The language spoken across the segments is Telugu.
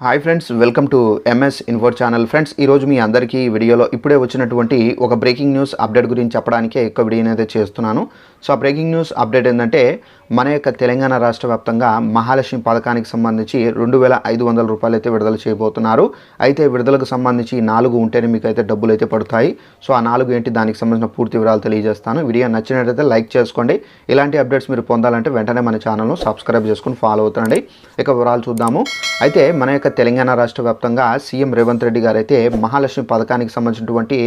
Hi friends, welcome to MS info channel. Friends, ఈరోజు మీ అందరికీ వీడియోలో ఇప్పుడే వచ్చినటువంటి ఒక బ్రేకింగ్ న్యూస్ అప్డేట్ గురించి చెప్పడానికే ఎక్కువ వీడియో అయితే చేస్తున్నాను. సో ఆ బ్రేకింగ్ న్యూస్ అప్డేట్ ఏంటంటే, మన యొక్క తెలంగాణ రాష్ట్ర వ్యాప్తంగా మహాలక్ష్మి పథకానికి సంబంధించి 2,500 రూపాయలు అయితే విడుదల చేయబోతున్నారు. అయితే విడుదలకు సంబంధించి 4 ఉంటేనే మీకు అయితే డబ్బులు అయితే పడతాయి. సో ఆ 4 ఏంటి, దానికి సంబంధించిన పూర్తి వివరాలు తెలియజేస్తాను. వీడియో నచ్చినట్లయితే లైక్ చేసుకోండి. ఇలాంటి అప్డేట్స్ మీరు పొందాలంటే వెంటనే మన ఛానల్ను సబ్స్క్రైబ్ చేసుకుని ఫాలో అవుతుండండి. ఇక వివరాలు చూద్దాము. అయితే మన యొక్క తెలంగాణ రాష్ట్ర వ్యాప్తంగా సీఎం రేవంత్ రెడ్డి గారు అయితే మహాలక్ష్మి పథకానికి సంబంధించినటువంటి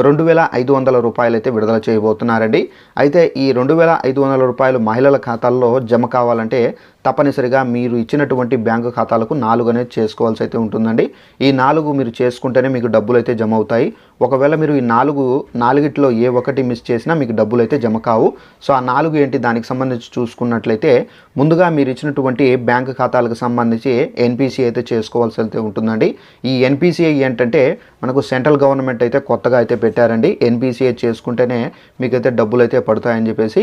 2,500 రూపాయలు అయితే విడుదల చేయబోతున్నారండి. అయితే ఈ 2,500 రూపాయలు మహిళల ఖాతాల్లో జమ కావాలంటే తప్పనిసరిగా మీరు ఇచ్చినటువంటి బ్యాంకు ఖాతాలకు 4 అనేది చేసుకోవాల్సి అయితే ఉంటుందండి. ఈ 4 మీరు చేసుకుంటేనే మీకు డబ్బులు అయితే జమ అవుతాయి. ఒకవేళ మీరు ఈ 4గిట్లో ఏ ఒక్కటి మిస్ చేసినా మీకు డబ్బులు అయితే జమ కావు. సో ఆ 4 ఏంటి, దానికి సంబంధించి చూసుకున్నట్లయితే ముందుగా మీరు ఇచ్చినటువంటి బ్యాంకు ఖాతాలకు సంబంధించి ఎన్పిసిఐ అయితే చేసుకోవాల్సి అయితే ఉంటుందండి. ఈ ఎన్పిసిఐ ఏంటంటే మనకు సెంట్రల్ గవర్నమెంట్ అయితే కొత్తగా అయితే పెట్టారండి. ఎన్పిసిఐ చేసుకుంటేనే మీకైతే డబ్బులు అయితే పడతాయని చెప్పేసి.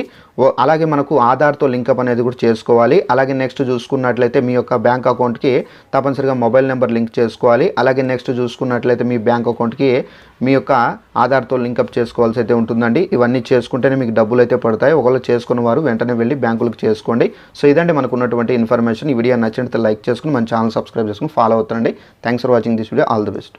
అలాగే మనకు ఆధార్తో లింకప్ అనేది కూడా చేసుకోవాలి. అలాగే నెక్స్ట్ చూసుకున్నట్లయితే మీ యొక్క బ్యాంక్ అకౌంట్కి తప్పనిసరిగా మొబైల్ నెంబర్ లింక్ చేసుకోవాలి. అలాగే నెక్స్ట్ చూసుకున్నట్లయితే మీ బ్యాంక్ అకౌంట్కి మీ యొక్క ఆధార్తో లింకప్ చేసుకోవాల్సి అయితే ఉంటుందండి. ఇవన్నీ చేసుకుంటేనే మీకు డబ్బులు అయితే పడతాయి. ఒకవేళ చేసుకున్న వారు వెంటనే వెళ్ళి బ్యాంకులకు చేసుకోండి. సో ఇదండి మనకు ఉన్నటువంటి ఇన్ఫర్మేషన్. ఈ వీడియో నచ్చినట్లయితే లైక్ చేసుకుని మన ఛానల్ సబ్స్క్రైబ్ చేసుకుని ఫాలో అవుతానండి. Thanks for watching this video. All the best.